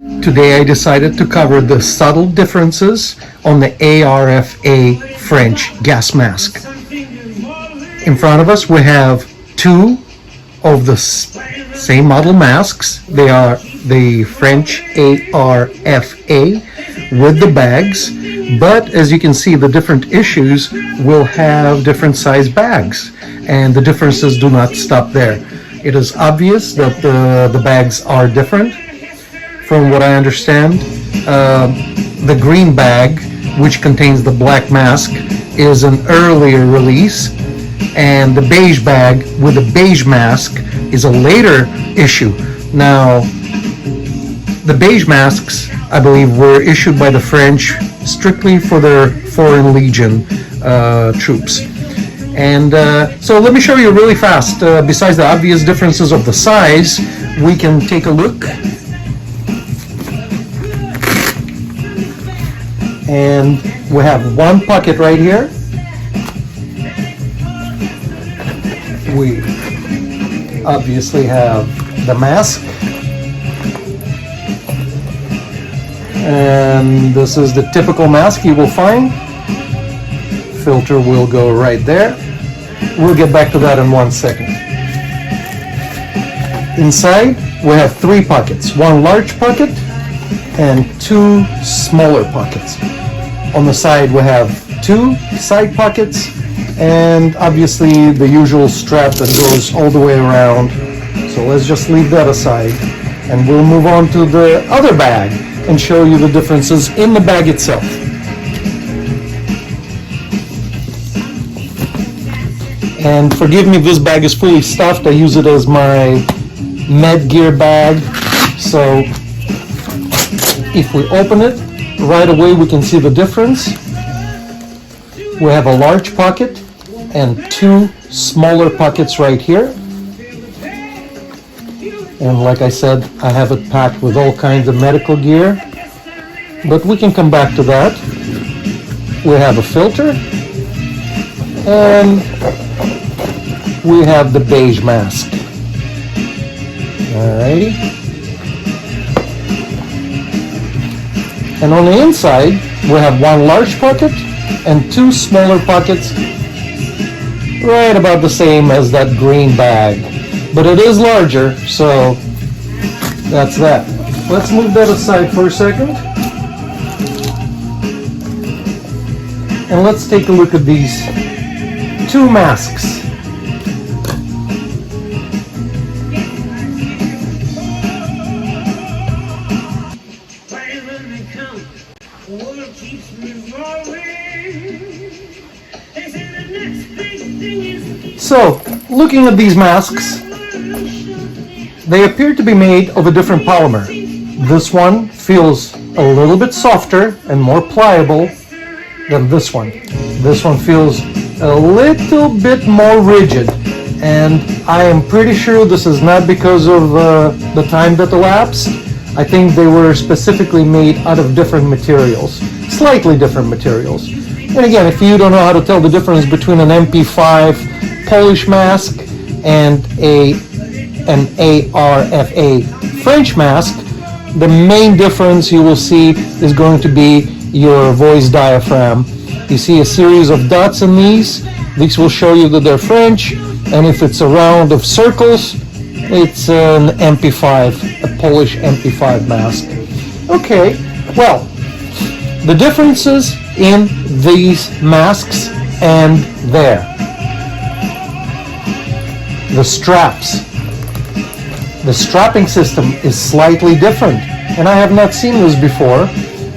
Today I decided to cover the subtle differences on the ARFA French gas mask. In front of us we have two of the same model masks. They are the French ARFA with the bags, but as you can see, the different issues will have different size bags, and the differences do not stop there. It is obvious that the bags are different. From what I understand, the green bag, which contains the black mask, is an earlier release, and the beige bag with the beige mask is a later issue. Now, the beige masks, I believe, were issued by the French strictly for their Foreign Legion troops. And so let me show you really fast. Besides the obvious differences of the size, we can take a look. And we have one pocket right here. We obviously have the mask. And this is the typical mask you will find. Filter will go right there. We'll get back to that in 1 second. Inside, we have three pockets. One large pocket and two smaller pockets. On the side, we have two side pockets, and obviously the usual strap that goes all the way around. So let's just leave that aside, and we'll move on to the other bag and show you the differences in the bag itself. And forgive me, this bag is fully stuffed. I use it as my med gear bag. So if we open it, right away we can see the difference. We have a large pocket and two smaller pockets right here. And like I said, I have it packed with all kinds of medical gear, but we can come back to that. We have a filter, and we have the beige mask. Alrighty. And on the inside, we have one large pocket and two smaller pockets, right about the same as that green bag. But it is larger, so that's that. Let's move that aside for a second. And let's take a look at these two masks. So, looking at these masks, they appear to be made of a different polymer. This one feels a little bit softer and more pliable than this one. This one feels a little bit more rigid, and I am pretty sure this is not because of the time that elapsed. I think they were specifically made out of different materials, slightly different materials. And again, if you don't know how to tell the difference between an MP-5 Polish mask and an ARFA French mask, the main difference you will see is going to be your voice diaphragm. You see a series of dots in these. These will show you that they're French, and if it's a round of circles, it's an MP-5, a Polish MP-5 mask. Okay, well, the differences in these masks and there. The straps. The strapping system is slightly different, and I have not seen this before.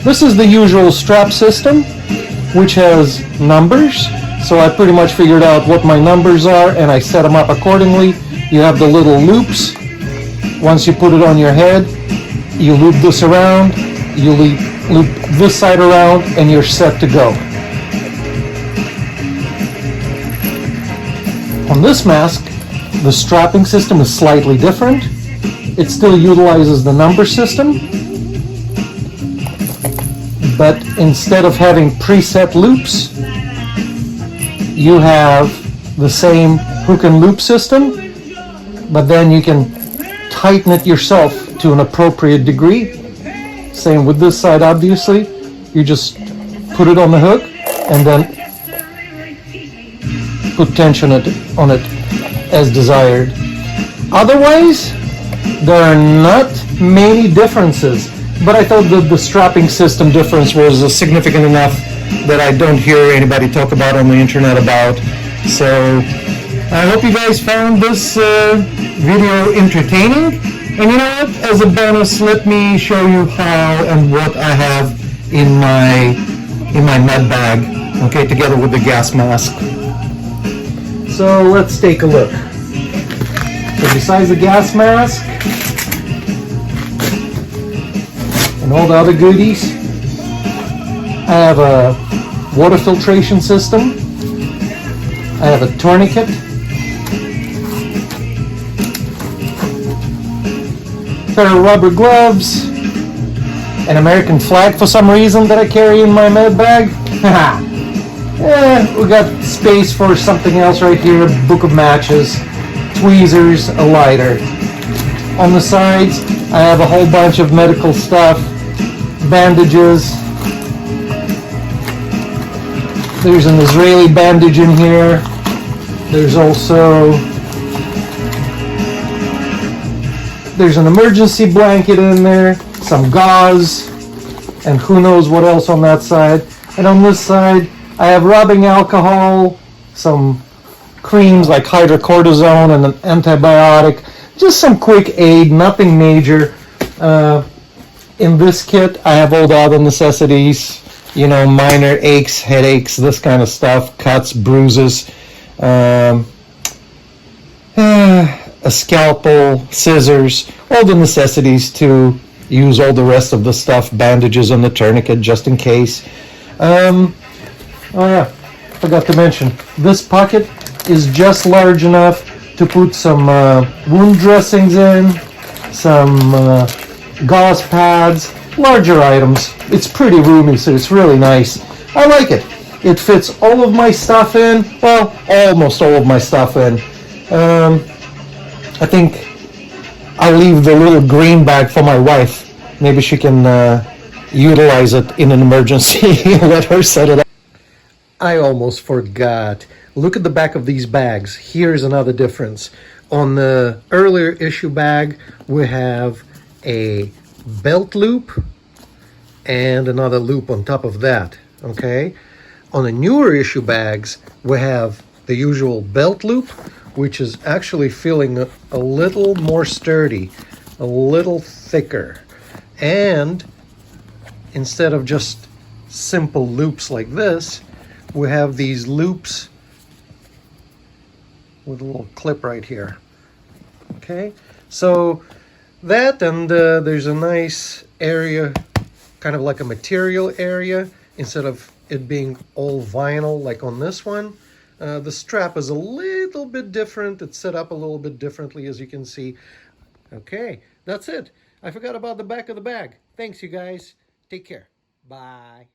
This is the usual strap system, which has numbers. So I pretty much figured out what my numbers are, and I set them up accordingly. You have the little loops. Once you put it on your head, you loop this around, you loop this side around, and you're set to go. On this mask, the strapping system is slightly different. It still utilizes the number system, but instead of having preset loops, you have the same hook and loop system, but then you can tighten it yourself to an appropriate degree. Same with this side, obviously. You just put it on the hook and then put tension on it as desired. Otherwise, there are not many differences, but I thought that the strapping system difference was significant enough that I don't hear anybody talk about on the internet about. So I hope you guys found this video entertaining. And you know what? As a bonus, let me show you how and what I have in my med bag, okay, together with the gas mask. So let's take a look. So besides the gas mask and all the other goodies, I have a water filtration system. I have a tourniquet. Pair of rubber gloves, an American flag for some reason that I carry in my med bag. We got space for something else right here, a book of matches, tweezers, a lighter. On the sides, I have a whole bunch of medical stuff, bandages. There's an Israeli bandage in here. There's also an emergency blanket in there, some gauze, and who knows what else on that side. And on this side, I have rubbing alcohol, some creams like hydrocortisone and an antibiotic, just some quick aid, nothing major. In this kit, I have all the other necessities, you know, minor aches, headaches, this kind of stuff, cuts, bruises, a scalpel, scissors, all the necessities to use all the rest of the stuff, bandages on the tourniquet just in case. Oh yeah, forgot to mention, this pocket is just large enough to put some wound dressings in, some gauze pads, larger items. It's pretty roomy, so it's really nice. I like it. It fits all of my stuff in, well, almost all of my stuff in. I think I'll leave the little green bag for my wife. Maybe she can utilize it in an emergency. Let her set it up. I almost forgot. Look at the back of these bags. Here's another difference. On the earlier issue bag, we have a belt loop and another loop on top of that, okay? On the newer issue bags, we have the usual belt loop, which is actually feeling a little more sturdy, a little thicker. And instead of just simple loops like this, we have these loops with a little clip right here. Okay, so that, and there's a nice area, kind of like a material area, instead of it being all vinyl like on this one. The strap is a little bit different. It's set up a little bit differently, as you can see. Okay, that's it. I forgot about the back of the bag. Thanks, you guys. Take care. Bye.